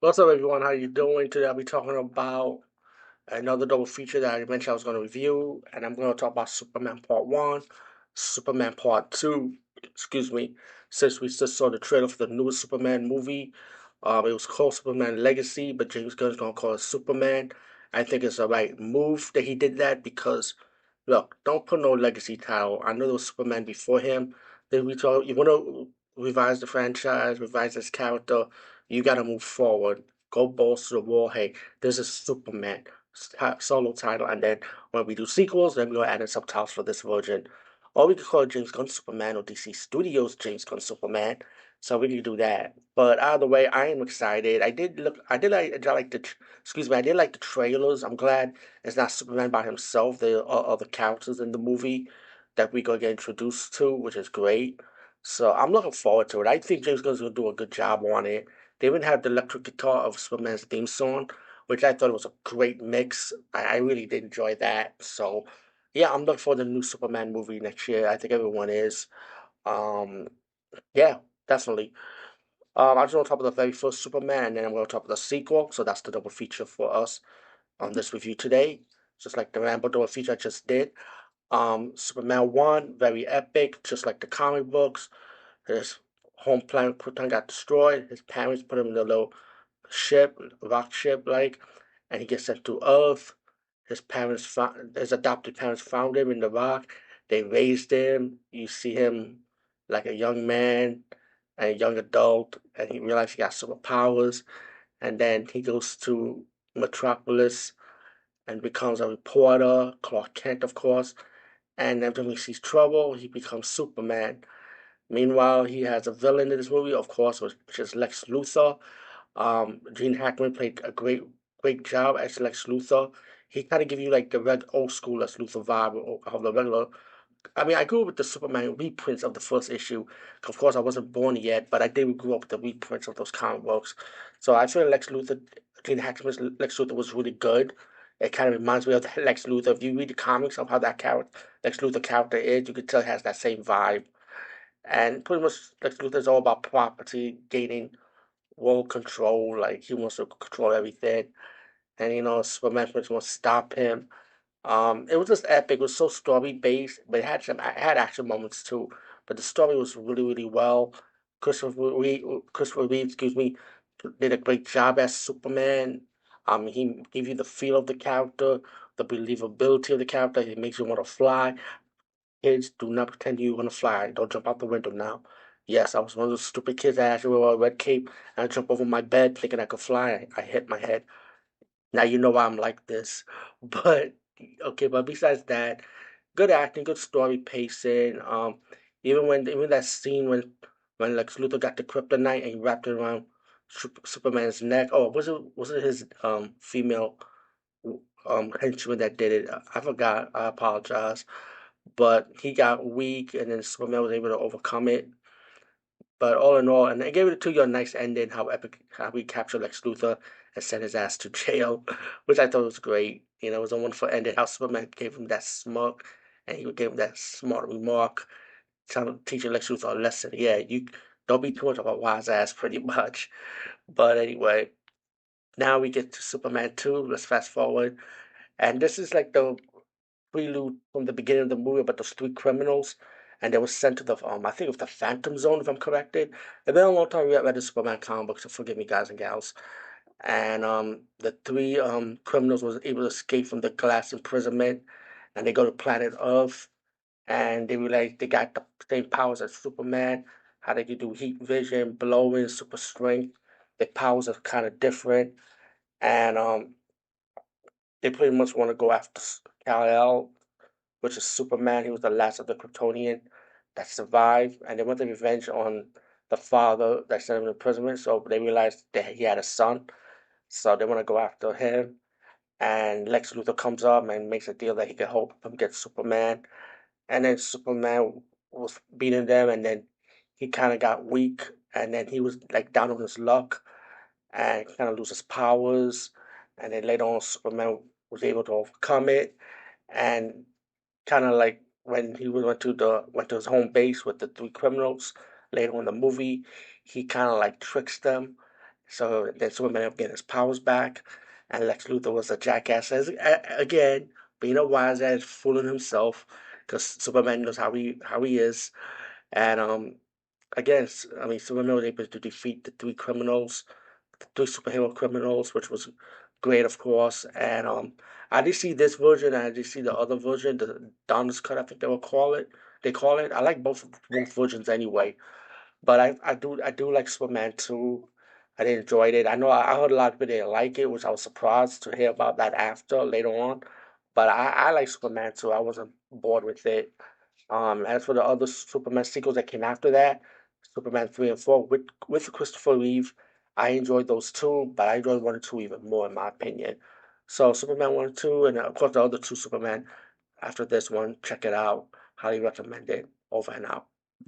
What's up, everyone? How you doing? Today I'll be talking about another double feature that I mentioned I was going to review, and I'm going to talk about Superman Part 1, Superman Part 2, excuse me, since we just saw the trailer for the newest Superman movie. It was called Superman Legacy, but James Gunn's going to call it Superman. I think it's the right move that he did that because, look, don't put no legacy title. I know there was Superman before him. Then we talk, you want to revise the franchise, revise his character, you got to move forward. Go balls to the wall. Hey, this is Superman solo title, and then when we do sequels, then we'll add in subtitles for this version. Or we could call it James Gunn Superman or DC Studios James Gunn Superman. So we can do that. But either way, I am excited. I did like the trailers. I'm glad it's not Superman by himself. There are other characters in the movie that we're gonna get introduced to, which is great. So I'm looking forward to it. I think James Gunn's gonna do a good job on it. They even have the electric guitar of Superman's theme song, which I thought was a great mix. I really did enjoy that. So, yeah, I'm looking for the new Superman movie next year. I think everyone is. Um, yeah, definitely. I just want to talk about the very first Superman, and then I'm going to talk about the sequel. So that's the double feature for us on this review today. Just like the Rambo double feature I just did. Superman 1, very epic, just like the comic books. His home planet Krypton got destroyed. His parents put him in a little ship, rock ship like, and he gets sent to Earth. His adopted parents found him in the rock. They raised him. You see him like a young man and a young adult, and he realizes he got superpowers. And then he goes to Metropolis and becomes a reporter, Clark Kent, of course. And every time he sees trouble, he becomes Superman. Meanwhile, he has a villain in this movie, of course, which is Lex Luthor. Gene Hackman played a great job as Lex Luthor. He kind of give you like the red old school Lex Luthor vibe of the regular. I mean, I grew up with the Superman reprints of the first issue. Of course, I wasn't born yet, but I did grow up with the reprints of those comic books. So I feel Gene Hackman's Lex Luthor was really good. It kind of reminds me of the Lex Luthor. If you read the comics of how that character, Lex Luthor character is, you can tell he has that same vibe. And pretty much Lex Luthor is all about property, gaining world control. Like he wants to control everything, and Superman wants to stop him. It was just epic. It was so story based, but it had action moments too. But the story was really well. Christopher Reeve, excuse me, did a great job as Superman. He gave you the feel of the character, the believability of the character. He makes you want to fly. Kids, do not pretend you're gonna fly. Don't jump out the window now. Yes, I was one of those stupid kids that actually wore a red cape and I jumped over my bed thinking I could fly. I hit my head. Now you know why I'm like this. But okay, but besides that, good acting, good story pacing. Even that scene when Lex Luthor got the kryptonite and he wrapped it around Superman's neck. Oh, was it his female henchman that did it? I forgot. I apologize. But he got weak, and then Superman was able to overcome it. But all in all, and they gave it to you a nice ending, how epic, how we captured Lex Luthor and sent his ass to jail, which I thought was great. It was a wonderful ending, how Superman gave him that smirk, and he gave him that smart remark, teaching Lex Luthor a lesson. Yeah, you don't be too much of a wise ass, pretty much. But anyway, now we get to Superman 2. Let's fast forward. And this is like the prelude from the beginning of the movie about those three criminals, and they were sent to the I think it was the Phantom Zone, if I'm corrected. It's been a long time we read the Superman comic books, so forgive me, guys and gals. And the three criminals was able to escape from the glass imprisonment, and they go to planet Earth, and they realize they got the same powers as Superman. How they can do heat vision, blowing, super strength. Their powers are kind of different, and they pretty much want to go after Kal-El, which is Superman. He was the last of the Kryptonian that survived, and they want the revenge on the father that sent him to imprisonment. So they realized that he had a son, so they want to go after him. And Lex Luthor comes up and makes a deal that he can help him get Superman. And then Superman was beating them, and then he kind of got weak, and then he was like down on his luck and kind of loses powers. And then later on, Superman was able to overcome it and kind of like when he went to his home base with the three criminals later on in the movie, he kind of like tricks them So then Superman ended up getting his powers back, and Lex Luthor was a jackass again, being a wise ass, fooling himself, because Superman knows how he is, and again, I mean, Superman was able to defeat the three criminals, the three superhero criminals, which was great, of course. And I did see this version, and I did see the other version, the Donna's cut, I think they will call it. They call it. I like both versions anyway. But I do like Superman 2. I did enjoyed it. I know I heard a lot of people didn't like it, which I was surprised to hear about that after later on. But I like Superman 2. I wasn't bored with it. As for the other Superman sequels that came after that, Superman 3 and 4 with Christopher Reeve, I enjoyed those two, but I enjoyed 1 and 2 even more in my opinion. So Superman 1 and 2, and of course the other two Superman after this one, check it out. Highly recommend it. Over and out.